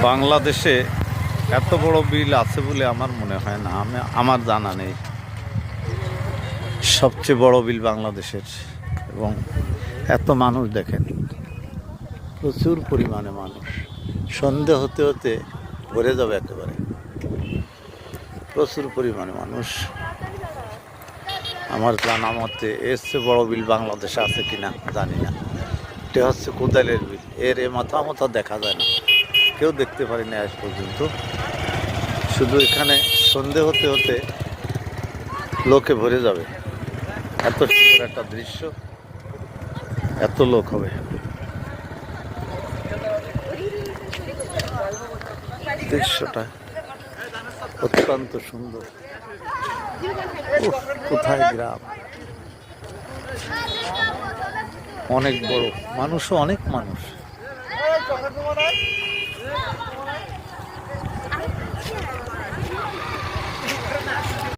বাংলাদেশে এত বড় বিল আছে বলে আমার মনে হয় না, আমার জানা নেই। সবচেয়ে বড় বিল বাংলাদেশের, এবং এত মানুষ দেখেন, প্রচুর পরিমাণে মানুষ। সন্ধে হতে হতে ভরে যাবে একেবারে, প্রচুর পরিমাণে মানুষ। আমার জানা মতে এর চেয়ে বড় বিল বাংলাদেশে আছে কিনা জানি না। এটা হচ্ছে কোদালের বিল, এর মাথা মাথা দেখা যায় না, কেউ দেখতে পারি না আজ পর্যন্ত। শুধু এখানে সন্ধে হতে হতে লোকে ভরে যাবে। এত সুন্দর একটা দৃশ্য, এত লোক হবে। দৃশ্যটা অত্যন্ত সুন্দর। কোথায় গ্রাম, অনেক বড়, মানুষও অনেক মানুষ।